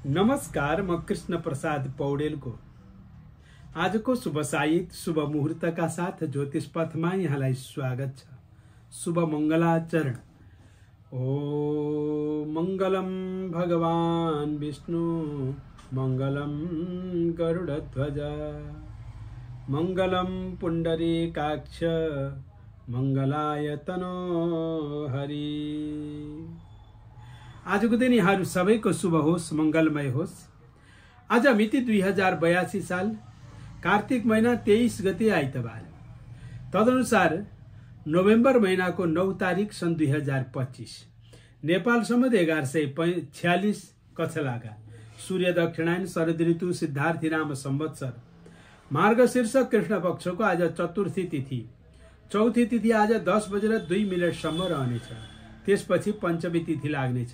नमस्कार, म कृष्ण प्रसाद पौडेलको आजको शुभ साहित्य शुभ मुहूर्तका साथ ज्योतिष पथमा यहाँलाई स्वागत छ। शुभ मङ्गलाचरण। ओ मङ्गलम भगवान विष्णु मङ्गलम गरुडध्वज मङ्गलम पुण्डरीकाक्ष मङ्गलाय तनो हरि। आजको दिन यहाँहरू सबैको शुभ होस्, मङ्गलमय होस्। आज मिति 2082 साल कार्तिक महिना 23 गते आइतबार, तदनुसार नोभेम्बर महिनाको 9 तारिक सन् 2025, नेपाल सम्बत 1146 कछलागा, सूर्य दक्षिणायन, शरद ऋतु, सिद्धार्थी नाम संवत्सर, मार्गशीर्ष कृष्ण पक्षको आज चतुर्थी तिथि। चौथी तिथि आज 10:02 सम्म रहनेछ। त्यसपछि पञ्चमी तिथि लाग्नेछ।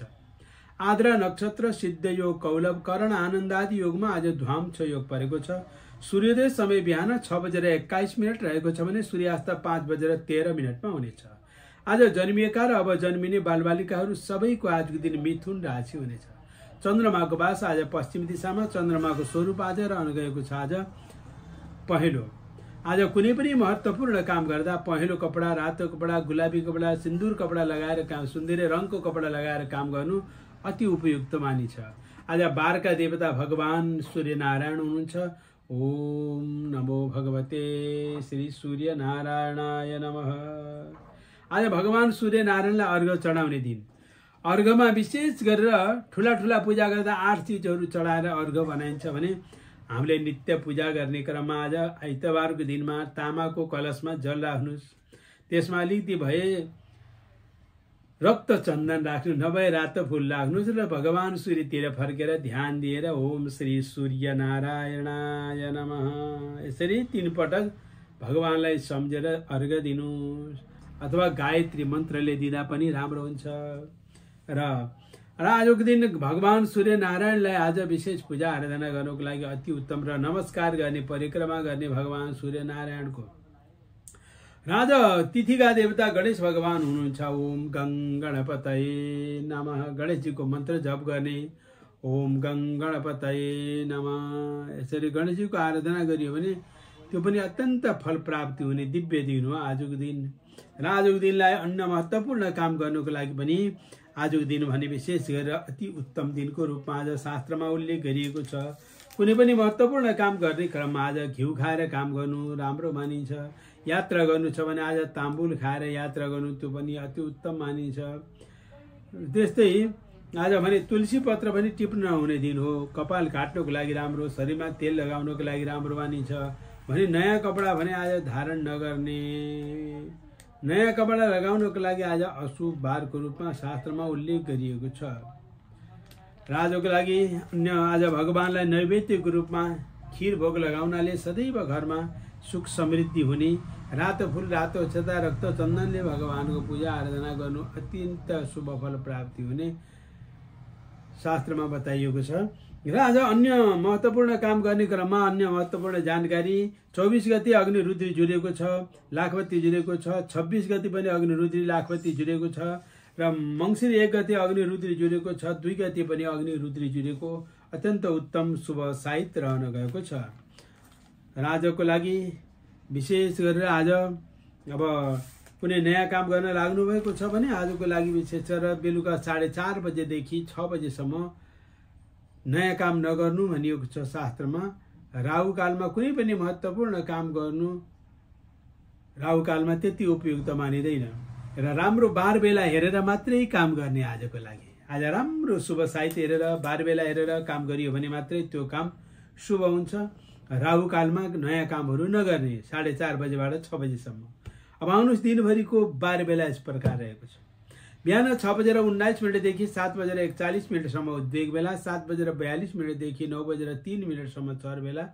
आद्रा नक्षत्र, सिद्ध योग, कौलभ, करण, आनन्द आदि योगमा आज ध्वाम योग परेको छ। सूर्योदय समय बिहान 6:21 रहेको छ भने सूर्यास्त 5:13 हुनेछ। आज जन्मिएका र अब जन्मिने बालबालिकाहरू सबैको आजको दिन मिथुन राशि हुनेछ। चन्द्रमाको बास आज पश्चिम दिशामा, चन्द्रमाको स्वरूप आज रहन गएको छ आज पहेँलो। आज कुनै पनि महत्त्वपूर्ण काम गर्दा पहेँलो कपडा, रातो कपडा, गुलाबी कपडा, सिन्दूर कपडा लगाएर काम, सुन्दर रङको कपडा लगाएर काम गर्नु अति उपयुक्त मानिन्छ। आज बारका देवता भगवान सूर्यनारायण हुनुहुन्छ। ओम नमो भगवते श्री सूर्य नारायणाय नमः। आज भगवान सूर्यनारायणलाई अर्घ चढाउने दिन। अर्घमा विशेष गरेर ठुला पूजा गर्दा 8 चिजहरू चढाएर अर्घ बनाइन्छ भने हामीले नित्य पूजा गर्ने क्रममा आज आइतबारको दिनमा तामाको कलशमा जल राख्नुहोस्। त्यसमा अलिकति भए रक्त चन्दन राख्नु, नभए रातो फूल राख्नुहोस् र भगवान सूर्यतिर फर्केर ध्यान दिएर ओम श्री सूर्य नारायणाय नमः यसरी 3 पटक भगवानलाई सम्झेर अर्घ दिनुहोस्, अथवा गायत्री मन्त्रले दिँदा पनि राम्रो हुन्छ। र आजको दिन भगवान सूर्यनारायणलाई आज विशेष पूजा आराधना गर्नको लागि अति उत्तम र नमस्कार गर्ने, परिक्रमा गर्ने भगवान सूर्यनारायणको। आज तिथिका देवता गणेश भगवान हुनुहुन्छ। ओम गं गणपतये नमः। गणेशजीको मन्त्र जप गर्ने। ओम गं गणपतये नमः यसरी गणेशजीको आराधना गरियो भने त्यो पनि अत्यन्त फल प्राप्ति हुने दिव्य दिन हो आजको दिन। र आजको दिनलाई अन्य महत्त्वपूर्ण काम गर्नुको लागि पनि आजको दिन भने विशेष गरेर अति उत्तम दिनको रूपमा आज शास्त्रमा उल्लेख गरिएको छ। कुनै पनि महत्त्वपूर्ण काम गर्ने क्रममा आज घिउ खाएर काम गर्नु राम्रो मानिन्छ। यात्रा गर्नु छ भने आज ताम्बुल खाएर यात्रा गर्नु त्यो पनि अति उत्तम मानिन्छ। त्यस्तै आज भने तुलसी पत्र पनि टिप्न नहुने दिन हो। कपाल काट्नको लागि राम्रो, शरीरमा तेल लगाउनको लागि राम्रो मानिन्छ। भने नयाँ कपडा भने आज धारण नगर्ने। नयाँ कपडा लगाउनको लागि आज अशुभ बारको रूपमा शास्त्रमा उल्लेख गरिएको छ। र आजको लागि अन्य आज भगवानलाई नैवेद्यको रूपमा खीर भोग लगाउनाले सदैव घरमा सुख समृद्धि हुने। रातो फूल, रातो अक्षता, रक्त चन्दनले भगवानको पूजा आराधना गर्नु अत्यन्त शुभ फल प्राप्ति हुने शास्त्रमा बताइएको छ। र आज अन्य महत्त्वपूर्ण काम गर्ने क्रममा अन्य महत्त्वपूर्ण जानकारी। 24 गते अग्निरुद्री जुरेको छ, लाखपति जुरेको छ। 26 गते पनि अग्निरुद्री लाखपति जुरेको छ। र मङ्सिर 1 गते अग्निरुद्री जुरेको छ। 2 गते पनि अग्निरुद्री जुरेको अत्यन्त उत्तम शुभ साहित्य रहन गएको छ। र आजको लागि विशेष गरेर आज अब कुनै नयाँ काम गर्न लाग्नु भएको छ भने आजको लागि विशेष गरेर बेलुका 4:30 बजेदेखि 6 बजेसम्म नयाँ काम नगर्नु भनिएको छ शास्त्रमा। राहु कालमा कुनै पनि महत्त्वपूर्ण काम गर्नु राहु कालमा त्यति उपयुक्त मानिँदैन। र राम्रो बार बेला हेरेर मात्रै काम गर्ने आजको लागि। आज राम्रो शुभ साहित्य हेरेर बार बेला हेरेर काम गरियो भने मात्रै त्यो काम शुभ हुन्छ। राहु कालमा नयाँ कामहरू नगर्ने 4:30 बजेबाट 6 बजेसम्म। अब आउनुहोस् दिनभरिको बार बेला यस प्रकार रहेको छ। बिहान 6:19 देखि 7:41 सम्म उद्वेग बेला, 7:42 देखि 9:03 सम्म चर बेला,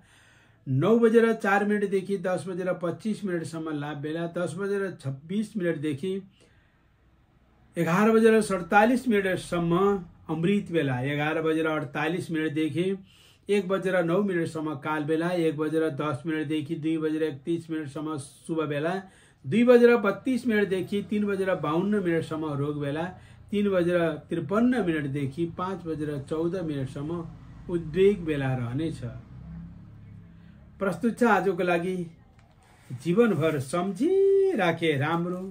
9:04 देखि 10:25 सम्म लाभ बेला, 10:26 देखि 11:47 सम्म अमृत बेला, 11:48 देखि 1:09 सम्म काल बेला, 1:10 देखि 2:31 सम्म शुभ बेला, 2:32 देखि 3:52 सम्म रोग बेला, 3:53 देखि 5:14 सम्म उद्वेग बेला रहनेछ। प्रस्तुत छ आजको लागि जीवनभर सम्झिराखे राम्रो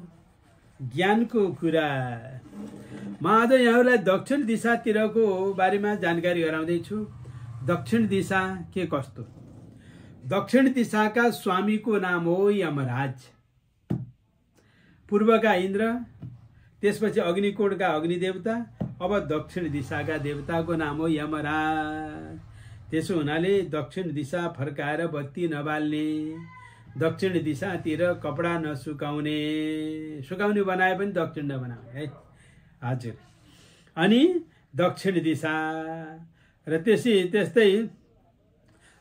ज्ञानको कुरा। म आज यहाँहरूलाई दक्षिण दिशातिरको बारेमा जानकारी गराउँदैछु। दक्षिण दिशा के कस्तो? दक्षिण दिशाका स्वामीको नाम हो यमराज। पूर्वका इन्द्र, त्यसपछि अग्निकोणका अग्निदेवता, अब दक्षिण दिशाका देवताको नाम हो यमराज। त्यसो हुनाले दक्षिण दिशा फर्काएर बत्ती नबाल्ने, दक्षिण दिशातिर कपडा नसुकाउने, सुकाउने बनाए पनि दक्षिण नबनाउने है। हजुर। अनि दक्षिण दिशा र त्यस्तै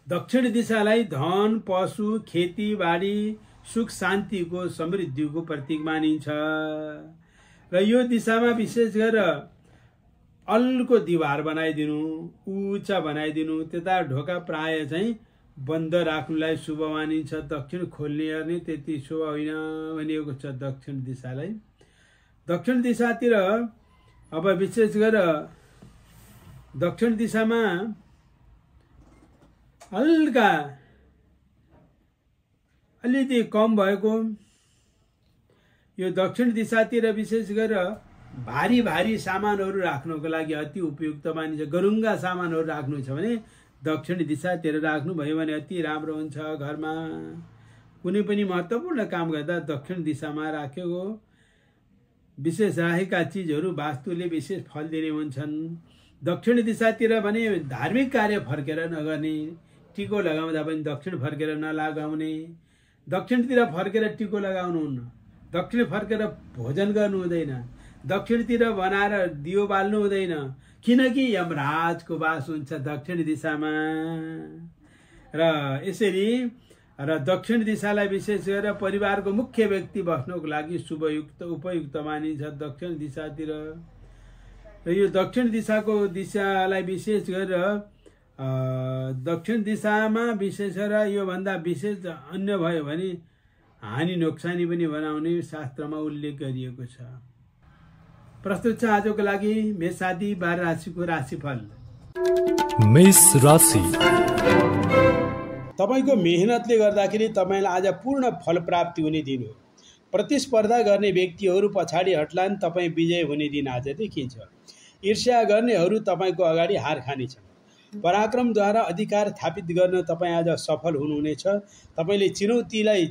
दक्षिण दिशालाई धन, पशु, खेतीबाडी, सुख शान्तिको, समृद्धिको प्रतीक मानिन्छ। र यो दिशामा विशेष गरेर अल्को दिवार बनाइदिनु, उच्च बनाइदिनु, त्यता ढोका प्राय चाहिँ बन्द राख्नुलाई शुभ मानिन्छ। दक्षिण खोल्ने गर्ने त्यति शुभ होइन भनिएको छ दक्षिण दिशालाई। दक्षिण दिशातिर अब विशेष गरेर दक्षिण दिशामा हल्का अलिकति कम भएको, यो दक्षिण दिशातिर विशेष गरेर भारी भारी सामानहरू राख्नको लागि अति उपयुक्त मानिन्छ। गरुङ्गा सामानहरू राख्नु छ भने दक्षिण दिशातिर राख्नुभयो भने अति राम्रो हुन्छ। घरमा कुनै पनि महत्त्वपूर्ण काम गर्दा दक्षिण दिशामा राखेको विशेष राखेका चिजहरू वास्तुले विशेष फल दिने हुन्छन्। दक्षिण दिशातिर भने धार्मिक कार्य फर्केर नगर्ने, टिको लगाउँदा पनि दक्षिण फर्केर नलगाउने, दक्षिणतिर फर्केर टिको लगाउनुहुन्न, दक्षिण फर्केर भोजन गर्नु हुँदैन, दक्षिणतिर बनाएर दियो बाल्नु हुँदैन, किनकि यमराजको वास हुन्छ दक्षिण दिशामा। र यसरी र दक्षिण दिशालाई विशेष गरेर परिवारको मुख्य व्यक्ति बस्नको लागि शुभयुक्त उपयुक्त मानिन्छ दक्षिण दिशातिर। र यो दक्षिण दिशालाई विशेष गरेर दक्षिण दिशामा विशेष गरेर योभन्दा विशेष अन्य भयो भने हानि नोक्सानी पनि बनाउने शास्त्रमा उल्लेख गरिएको छ। प्रस्तुत छ आजको लागि मेष आदि 12 राशिको राशिफल। मेष राशि। तपाईको मेहनतले गर्दाखेरि तपाईलाई आज पूर्ण फल प्राप्ति हुने दिन हो। प्रतिस्पर्धा गर्ने व्यक्तिहरू पछाडि हट्लान्, तपाईँ विजय हुने दिन आज देखिन्छ। ईर्ष्या गर्नेहरू तपाईँको अगाडि हार खानेछन्। पराक्रमद्वारा अधिकार स्थापित गर्न तपाईँ आज सफल हुनुहुनेछ। तपाईँले चुनौतीलाई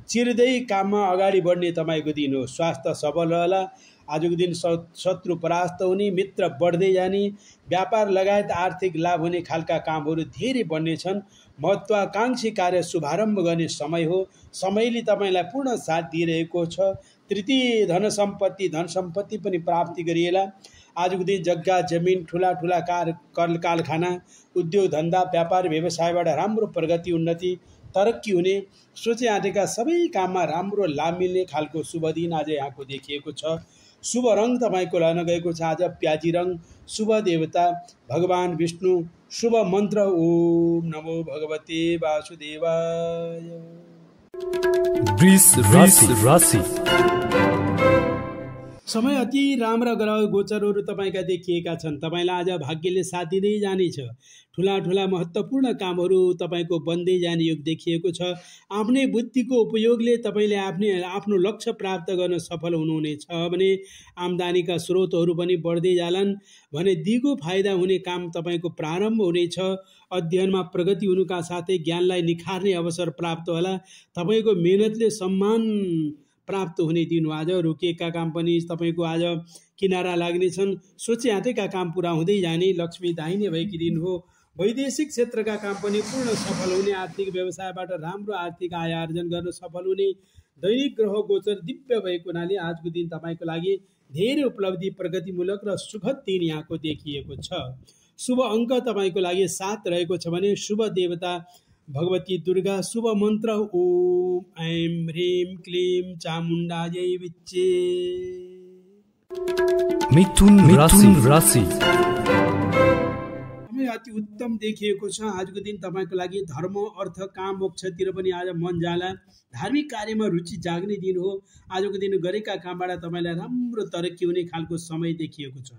चिर्दै काममा अगाडि बढ्ने तपाईँको दिन हो। स्वास्थ्य सबल रहला। आजको दिन शत्रु परास्त हुने, मित्र बढ्दै जाने, व्यापार लगायत आर्थिक लाभ हुने खालका कामहरू धेरै बढ्नेछन्। महत्त्वाकांक्षी कार्य शुभारम्भ गर्ने समय हो। समयले तपाईँलाई पूर्ण साथ दिइरहेको छ। तृतीय धन सम्पत्ति पनि प्राप्ति गरिएला। आजको दिन जग्गा जमिन, ठुला ठुला कारखाना, उद्योग धन्दा, व्यापार व्यवसायबाट राम्रो प्रगति, उन्नति, तरक्की हुने, सोचे आँटेका सबै काममा राम्रो लाभ मिल्ने खालको शुभ दिन आज यहाँको देखिएको छ। शुभ रङ तपाईँको रहन गएको छ आज प्याजी रङ। शुभ देवता भगवान विष्णु। शुभ मन्त्र ओम नमो भगवते वासुदेवाय। वृष राशि। समय अति राम्रा ग्रह गोचरहरू तपाईँका देखिएका छन्। तपाईँलाई आज भाग्यले साथ दिँदै जानेछ। ठुला ठुला महत्त्वपूर्ण कामहरू तपाईँको बन्दै जाने योग देखिएको छ। आफ्नै बुद्धिको उपयोगले तपाईँले आफ्नो लक्ष्य प्राप्त गर्न सफल हुनुहुनेछ भने आम्दानीका स्रोतहरू पनि बढ्दै जालान् भने दिगो फाइदा हुने काम तपाईँको प्रारम्भ हुनेछ। अध्ययनमा प्रगति हुनुका साथै ज्ञानलाई निखार्ने अवसर प्राप्त होला। तपाईँको मेहनतले सम्मान प्राप्त हुने दिन हो आज। रोकिएका काम पनि तपाईँको आज किनारा लाग्नेछन्। सोचे आँटेका काम पुरा हुँदै जाने, लक्ष्मी दाहिने भएकी दिन हो। वैदेशिक क्षेत्रका काम पनि पूर्ण सफल हुने, आर्थिक व्यवसायबाट राम्रो आर्थिक आय आर्जन गर्न सफल हुने। दैनिक ग्रह गोचर दिव्य भएको हुनाले आजको दिन तपाईँको लागि धेरै उपलब्धि, प्रगतिमूलक र सुखद दिन यहाँको देखिएको छ। शुभ अङ्क तपाईँको लागि 7 रहेको छ भने शुभ देवता भगवती दुर्गा। शुभ मन्त्र ओम ऐं ह्रीं क्लीं चामुण्डायै विच्चे। मिथुन राशि। अति उत्तम देखिएको छ। आजको दिन तपाईँको लागि धर्म, अर्थ, काम, मोक्षतिर पनि आज मन जाला। धार्मिक कार्यमा रुचि जाग्ने दिन हो। आजको दिन गरेका कामबाट तपाईँलाई राम्रो तरक्की हुने खालको समय देखिएको छ।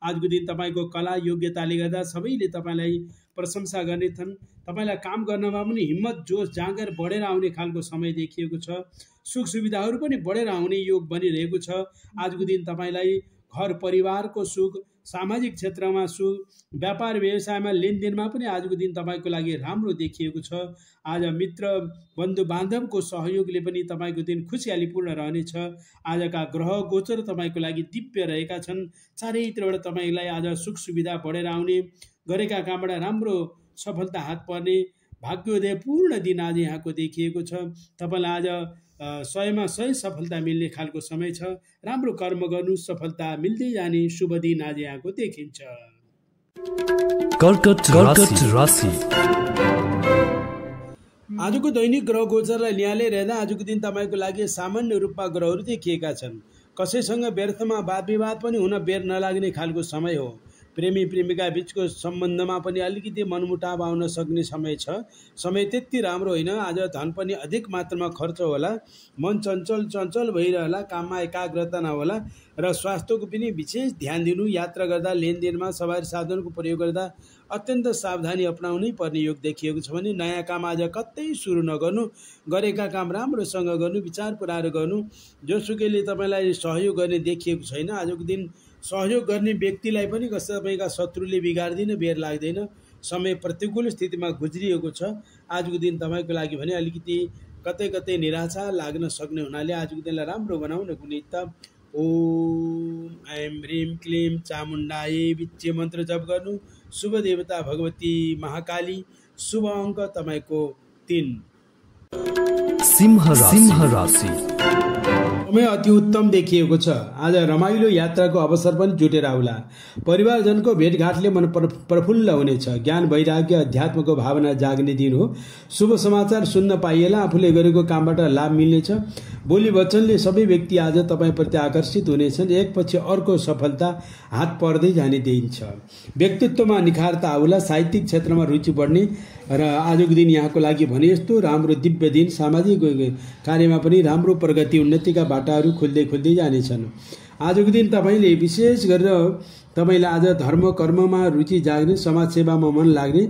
आजको दिन तपाईँको कला योग्यताले गर्दा सबैले तपाईँलाई प्रशंसा गर्नेछन्। तपाईँलाई काम गर्नमा पनि हिम्मत जोस जाँगर बढेर आउने खालको समय देखिएको छ। सुख सुविधाहरू पनि बढेर आउने योग बनिरहेको छ। आजको दिन तपाईँलाई घर परिवारको सुख, सामाजिक क्षेत्रमा सुख, व्यापार व्यवसायमा लेनदेनमा पनि आजको दिन तपाईँको लागि राम्रो देखिएको छ। आज मित्र बन्धु बान्धवको सहयोगले पनि तपाईँको दिन खुसियालीपूर्ण रहनेछ। आजका ग्रह गोचर तपाईँको लागि दिव्य रहेका छन्। चारैतिरबाट तपाईँलाई आज सुख सुविधा बढेर आउने, गरेका कामबाट राम्रो सफलता हात पर्ने भाग्योदयपूर्ण दिन आज यहाँको देखिएको छ। तपाईँलाई आज 100मा 100 सफलता मिल्ने खालको समय छ। राम्रो कर्म गर्नु, सफलता मिल्दै जाने शुभ दिन आज यहाँको देखिन्छ। कर्कट राशि। आजको दैनिक ग्रह गोचरलाई न्यायालय हेर्दा आजको दिन तपाईँको लागि सामान्य रूपमा ग्रहहरू देखिएका छन्। कसैसँग व्यर्थमा वाद विवाद पनि हुन बेर नलाग्ने खालको समय हो। प्रेमी प्रेमिका बीचको सम्बन्धमा पनि अलिकति मनमुटाव आउन सक्ने समय छ। समय त्यति राम्रो होइन। आज धन पनि अधिक मात्रामा खर्च होला, मन चञ्चल भइरहला, काममा एकाग्रता नहोला र स्वास्थ्यको पनि विशेष ध्यान दिनु। यात्रा गर्दा, लेनदेनमा, सवारी साधनको प्रयोग गर्दा अत्यन्त सावधानी अपनाउनै पर्ने योग देखिएको छ भने नयाँ काम आज कतै सुरु नगर्नु। गरेका काम राम्रोसँग गर्नु, विचार पुऱ्याएर गर्नु। जोसुकैले तपाईँलाई सहयोग गर्ने देखिएको छैन। आजको दिन सहयोग गर्ने व्यक्तिलाई पनि तपाईँका शत्रुले बिगार्दिन बेर लाग्दैन। समय प्रतिकूल स्थितिमा गुज्रिएको छ। आजको दिन तपाईँको लागि भने अलिकति कतै निराशा लाग्न सक्ने हुनाले आजको दिनलाई राम्रो बनाउनको निमित्त ओम ऐं ह्रीं क्लीं चामुण्डायै विच्चे मन्त्र जप गर्नु। शुभ देवता भगवती महाकाली। शुभ अङ्क तपाईँको 3। सिंह राशि। समय अति उत्तम देखिएको छ। आज रमाइलो यात्राको अवसर पनि जुटेर आउला। परिवारजनको भेटघाटले मन प्रफुल्ल हुनेछ। ज्ञान वैराग्य अध्यात्मको भावना जाग्ने दिन हो। शुभ समाचार सुन्न पाइएला। आफूले गरेको कामबाट लाभ मिल्नेछ। बोली वचनले सबै व्यक्ति आज तपाईँप्रति आकर्षित हुनेछन्। एकपछि अर्को सफलता हात पर्दै जाने दिन छ। व्यक्तित्वमा निखारता आउला। साहित्यिक क्षेत्रमा रुचि बढ्ने र आजको दिन यहाँको लागि भने यस्तो राम्रो दिव्य दिन। सामाजिक कार्यमा पनि राम्रो प्रगति, उन्नतिका बाटाहरू खुल्दै जानेछन्। आजको दिन तपाईँले विशेष गरेर तपाईँलाई आज धर्म कर्ममा रुचि जाग्ने, समाजसेवामा मन लाग्ने,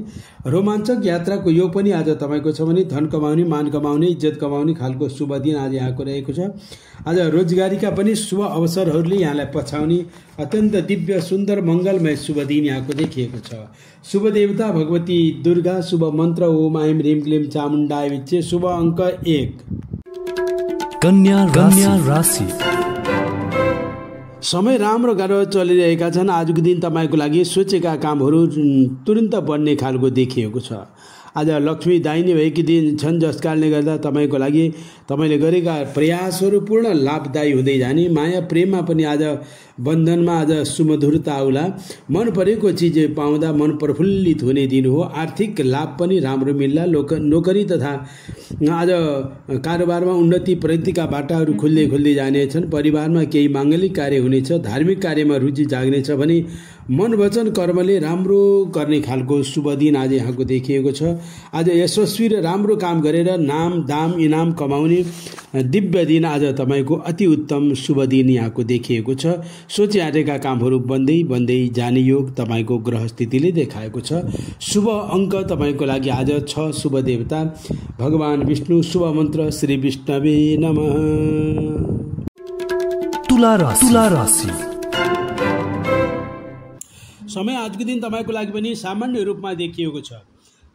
रोमाञ्चक यात्राको योग पनि आज तपाईँको छ भने धन कमाउने, मान कमाउने, इज्जत कमाउने खालको शुभ दिन आज यहाँको रहेको छ। आज रोजगारीका पनि शुभ अवसरहरूले यहाँलाई पछाउने अत्यन्त दिव्य सुन्दर मङ्गलमय शुभ दिन यहाँको देखिएको छ। शुभ देवता भगवती दुर्गा। शुभ मन्त्र ओम ऐं ह्रीं क्लीं चामुण्डाय विच्चे। शुभ अङ्क 1। कन्या राशि। समय राम्रो गरेर चलिरहेका छन्। आजको दिन तपाईँको लागि सोचेका कामहरू तुरन्त बन्ने खालको देखिएको छ। आज लक्ष्मी दाहिने भएकी दिन छन्, जस कारणले गर्दा तपाईँको लागि तपाईँले गरेका प्रयासहरू पूर्ण लाभदायी हुँदै जाने। माया प्रेममा पनि आज बन्धनमा आज सुमधुरता आउला। मन परेको चिज पाउँदा मन प्रफुल्लित हुने दिन हो। आर्थिक लाभ पनि राम्रो मिल्ला। नोकरी तथा आज कारोबारमा उन्नति प्रगतिका बाटाहरू खुल्दै जानेछन्। परिवारमा केही माङ्गलिक कार्य हुनेछ। धार्मिक कार्यमा रुचि जाग्नेछ भने मन वचन कर्मले राम्रो गर्ने खालको शुभ दिन आज यहाँको देखिएको छ। आज यशस्वी र राम्रो काम गरेर नाम दाम इनाम कमाउने दिव्य दिन आज तपाईँको अति उत्तम शुभ दिन यहाँको देखिएको छ। सोची आँटेका कामहरू बन्दै जाने योग तपाईँको ग्रह स्थितिले देखाएको छ। शुभ अङ्क तपाईँको लागि आज 6। शुभ देवता भगवान विष्णु। शुभ मन्त्र श्री विष्णवे नमः। तुला राशि। समय आजको दिन तपाईँको लागि पनि सामान्य रूपमा देखिएको छ।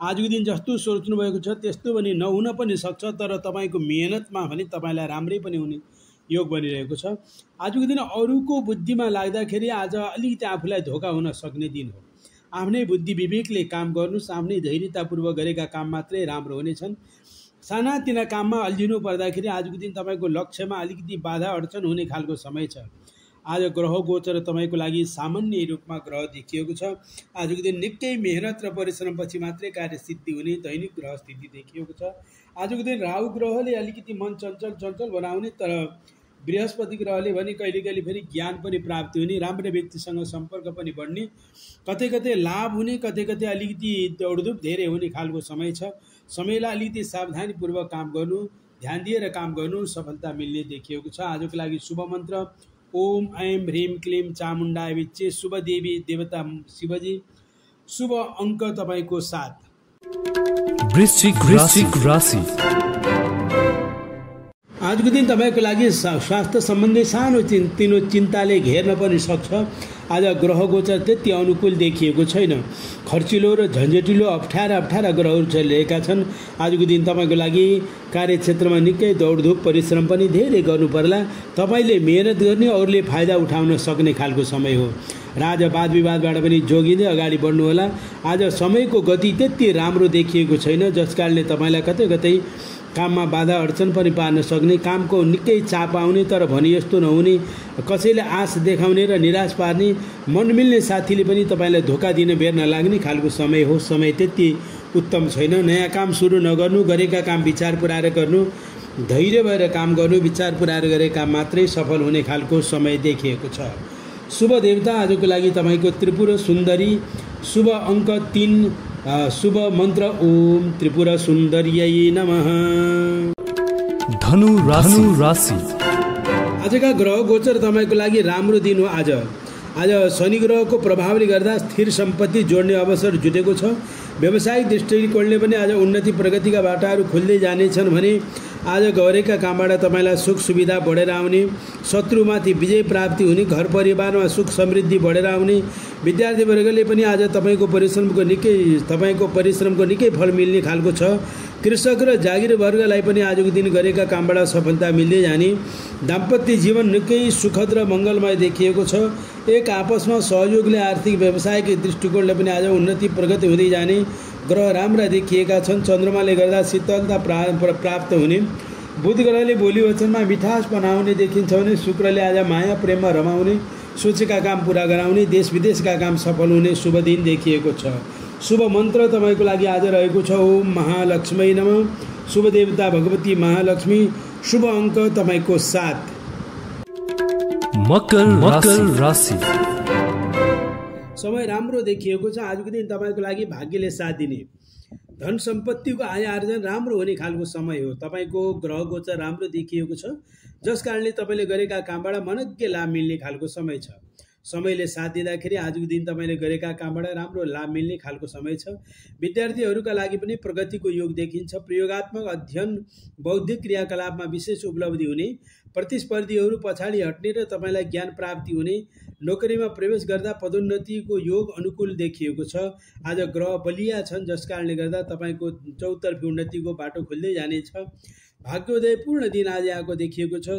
आजको दिन जस्तो सोच्नु भएको छ त्यस्तो पनि नहुन पनि सक्छ, तर तपाईँको मेहनतमा भने तपाईँलाई राम्रै पनि हुने योग बनिरहेको छ। आजको दिन अरूको बुद्धिमा लाग्दाखेरि आज अलिकति आफूलाई धोका हुन सक्ने दिन हो। आफ्नै बुद्धि विवेकले काम गर्नुहोस्। आफ्नै धैर्यतापूर्वक गरेका काम मात्रै राम्रो हुनेछन्। सानातिना काममा अल्झिनु पर्दाखेरि आजको दिन तपाईँको लक्ष्यमा अलिकति बाधा अडचन हुने खालको समय छ। आज ग्रह गोचर तपाईँको लागि सामान्य रूपमा ग्रह देखिएको छ। आजको दिन निकै मेहनत र परिश्रमपछि मात्रै कार्यसिद्धि हुने दैनिक ग्रह स्थिति देखिएको छ। आजको दिन राहु ग्रहले अलिकति मन चञ्चल बनाउने, तर बृहस्पति ग्रहले भने कहिले फेरि ज्ञान पनि प्राप्ति हुने, राम्रो व्यक्तिसँग सम्पर्क पनि बढ्ने, कतै लाभ हुने, कतै अलिकति दौडधुप धेरै हुने खालको समय छ। समयलाई अलिकति सावधानीपूर्वक काम गर्नु, ध्यान दिएर काम गर्नु, सफलता मिल्ने देखिएको छ। आजको लागि शुभ मन्त्र ओम ऐं ह्रीं क्लीं चामुण्डाय विच्चे शुभ देवी देवता शिवजी। शुभ अङ्क तपाईँको 7। वृश्चिक राशि। आजको दिन तपाईँको लागि स्वास्थ्य सम्बन्धी सानो तिनो चिन्ताले घेर्न पनि सक्छ। आज ग्रह गोचर त्यति अनुकूल देखिएको छैन। खर्चिलो र झन्झटिलो अप्ठ्यारा ग्रहहरू चलिरहेका छन्। आजको दिन तपाईँको लागि कार्यक्षेत्रमा निकै दौडधुप परिश्रम पनि धेरै गर्नु पर्ला। तपाईँले मेहनत गर्ने, अरूले फाइदा उठाउन सक्ने खालको समय हो। र आज वाद विवादबाट पनि जोगिँदै अगाडि बढ्नुहोला। आज समयको गति त्यति राम्रो देखिएको छैन, जस कारणले तपाईँलाई कतै काममा बाधा अडचन पनि पार्न सक्ने, कामको निकै चाप आउने तर भने जस्तो नहुने, कसैले आश देखाउने र निराश पार्ने, मन मिल्ने साथीले पनि तपाईँलाई धोका दिन बेर नलाग्ने खालको समय हो। समय त्यति उत्तम छैन। नयाँ काम सुरु नगर्नु, गरेका काम विचार पुऱ्याएर गर्नु, धैर्य भएर काम गर्नु, विचार पुऱ्याएर गरेका काम मात्रै सफल हुने खालको समय देखिएको छ। शुभ देवता आजको लागि तपाईँको त्रिपुर सुन्दरी। शुभ अङ्क 3। शुभ मन्त्र ओम त्रिपुर सुन्दर्यै नमः। धनु राशि। आजका ग्रह गोचर तपाईँको लागि राम्रो दिन हो। आज शनि ग्रहको प्रभावले गर्दा स्थिर सम्पत्ति जोड्ने अवसर जुटेको छ। व्यावसायिक दृष्टिकोणले पनि आज उन्नति प्रगतिका बाटाहरू खुल्दै जानेछन् भने आज गरेका कामबाट तपाईँलाई सुख सुविधा बढेर आउने, शत्रुमाथि विजय प्राप्ति हुने, घर परिवारमा सुख समृद्धि बढेर आउने, विद्यार्थीवर्गले पनि आज तपाईँको परिश्रमको निकै फल मिल्ने खालको छ। कृषक र जागिर वर्गलाई पनि आजको दिन गरेका कामबाट सफलता मिल्दै जाने, दाम्पत्य जीवन निकै सुखद र मङ्गलमय देखिएको छ। एक आपसमा सहयोगले आर्थिक व्यवसायिक दृष्टिकोणले पनि आज उन्नति प्रगति हुँदै जाने, ग्रह राम्रा देखिएका छन्। चन्द्रमाले गर्दा शीतलता प्राप्त हुने, बुध ग्रहले बोली वचनमा मिठास बनाउने देखिन्छ भने शुक्रले आज माया प्रेममा रमाउने, सोचेका काम पुरा गराउने, देश विदेशका काम सफल हुने शुभ दिन देखिएको छ। शुभ मन्त्र तपाईँको लागि आज रहेको छ ओम महालक्ष्मी नमः। शुभ देवता भगवती महालक्ष्मी। शुभ अङ्क तपाईँको 7। मकर राशि। समय राम्रो देखिएको छ। आजको दिन तपाईँको लागि भाग्यले साथ दिने, धन सम्पत्तिको आय आर्जन राम्रो हुने खालको समय हो। तपाईँको ग्रह गोचर राम्रो देखिएको छ, जस कारणले तपाईँले गरेका कामबाट मनज्ञ लाभ मिल्ने खालको समय छ। समयले साथ दिँदाखेरि आजको दिन तपाईँले गरेका कामबाट राम्रो लाभ मिल्ने खालको समय छ। विद्यार्थीहरूका लागि पनि प्रगतिको योग देखिन्छ। प्रयोगात्मक अध्ययन, बौद्धिक क्रियाकलापमा विशेष उपलब्धि हुने, प्रतिस्पर्धीहरू पछाडि हट्ने र तपाईँलाई ज्ञान प्राप्ति हुने, नोकरीमा प्रवेश गर्दा पदोन्नतिको योग अनुकूल देखिएको छ। आज ग्रह बलिया छन्, जस कारणले गर्दा तपाईँको चौतर्फी उन्नतिको बाटो खुल्दै जानेछ। भाग्योदयपूर्ण दिन आज यहाँको देखिएको छ।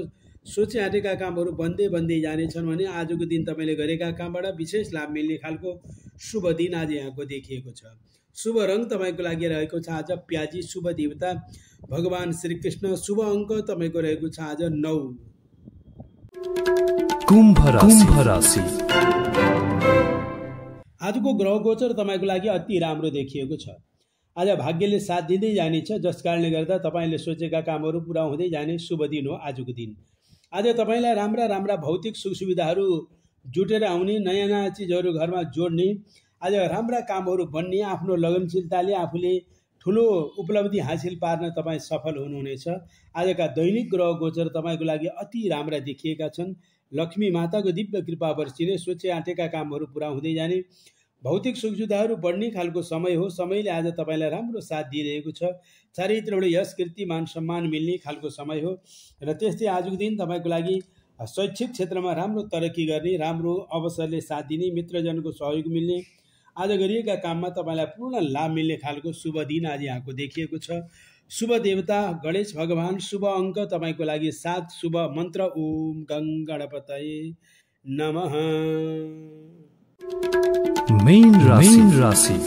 सोचे आँटेका कामहरू बन्दै जानेछन् भने आजको दिन तपाईँले गरेका कामबाट विशेष लाभ मिल्ने खालको शुभ दिन आज यहाँको देखिएको छ। शुभ रङ तपाईँको लागि रहेको छ आज प्याजी। शुभ देवता भगवान श्रीकृष्ण। शुभ अङ्क तपाईँको रहेको छ आज 9। कुम्भ राशि। आजको ग्रह गोचर तपाईँको लागि अति राम्रो देखिएको छ। आज भाग्यले साथ दिँदै जानेछ, जस कारणले गर्दा तपाईँले सोचेका कामहरू पुरा हुँदै जाने शुभ दिन हो आजको दिन। आज तपाईँलाई राम्रा भौतिक सुख सुविधाहरू जुटेर आउने, नयाँ चिजहरू घरमा जोड्ने, आज राम्रा कामहरू बन्ने, आफ्नो लगनशीलताले आफूले ठुलो उपलब्धि हासिल पार्न तपाईँ सफल हुनुहुनेछ। आजका दैनिक ग्रह गोचर तपाईँको लागि अति राम्रा देखिएका छन्। लक्ष्मी माताको दिव्य कृपा वर्षिने, सोचे आँटेका कामहरू पुरा हुँदै जाने, भौतिक सुख सुविधाहरू बढ्ने खालको समय हो। समयले आज तपाईँलाई राम्रो साथ दिइरहेको छ। चारैतिरबाट यश कीर्ति मान सम्मान मिल्ने खालको समय हो। र त्यस्तै आजको दिन तपाईँको लागि शैक्षिक क्षेत्रमा राम्रो तरक्की गर्ने, राम्रो अवसरले साथ दिने, मित्रजनको सहयोग मिल्ने, आज गरिएका काममा तपाईँलाई पूर्ण लाभ मिल्ने खालको शुभ दिन आज यहाँको देखिएको छ। शुभ देवता गणेश भगवान। शुभ अङ्क तपाईँको लागि 7। शुभ मन्त्र ओम गं गणपतये नमः। मीन राशि।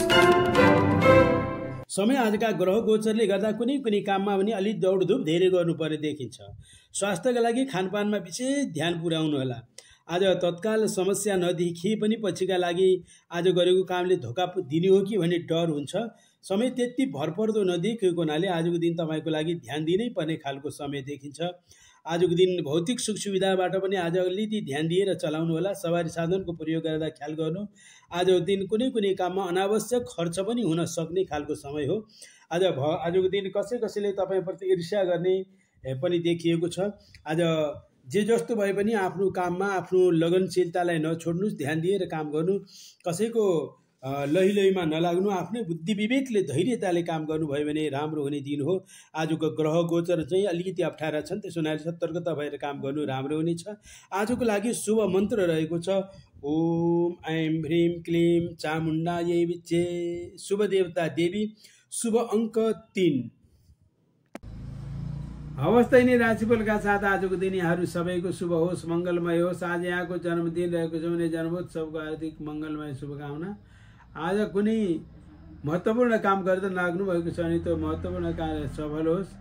समय आजका ग्रह गोचरले गर्दा कुनै काममा पनि अलिक दौडधुप धेरै गर्नुपर्ने देखिन्छ। स्वास्थ्यका लागि खानपानमा विशेष ध्यान पुर्याउनु होला। आज तत्काल समस्या नदेखिए पनि पछिका लागि आज गरेको कामले धोका दिने हो कि भन्ने डर हुन्छ। समय त्यति भरपर्दो नदेखिएको हुनाले आजको दिन तपाईँको लागि ध्यान दिनै पर्ने खालको समय देखिन्छ। आजको दिन भौतिक सुख सुविधाबाट पनि आज अलिकति ध्यान दिएर चलाउनु होला। सवारी साधनको प्रयोग गर्दा ख्याल गर्नु। आजको दिन कुनै काममा अनावश्यक खर्च पनि हुन सक्ने खालको समय हो। आजको दिन कसैले तपाईँप्रति ईर्ष्या गर्ने पनि देखिएको छ। आज जे जस्तो भए पनि आफ्नो काममा आफ्नो लगनशीलतालाई नछोड्नुहोस्, ध्यान दिएर काम गर्नु, कसैको लहीमा नलाग्नु, आफ्नै बुद्धि विवेकले धैर्यताले काम गर्नुभयो भने राम्रो हुने दिन हो। आजको ग्रह गोचर चाहिँ अलिकति अप्ठ्यारा छन्, त्यसो हुनाले सतर्कता भएर काम गर्नु राम्रो हुनेछ। आजको लागि शुभ मन्त्र रहेको छ ओम ऐं ह्रीं क्लीं चामुण्डायै विच्चे। शुभ देवता देवी, शुभ अङ्क 3। अवस्था नै राशिफलका साथ आजको दिन यहाँहरू सबैको शुभ होस्, मङ्गलमय होस्। आज यहाँको जन्मदिन रहेको छ भने जन्मोत्सवको हार्दिक मङ्गलमय शुभकामना। आज कुनै महत्त्वपूर्ण काम गर्दा लाग्नु भएको छ भने त्यो महत्त्वपूर्ण कार्य सफल होस्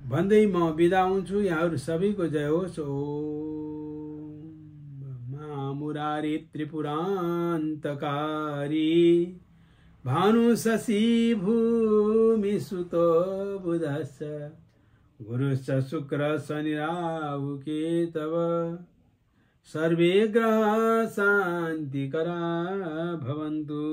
भन्दै म बिदा हुन्छु। यहाँहरू सबैको जय होस्। ओम मुरारी त्रिपुरान्तकारी भानु शशि भूमि सुतो बुधश्च गुरुश्च शुक्र शनि राहु केतव सर्वे ग्रह शान्तिकरा भवन्तु।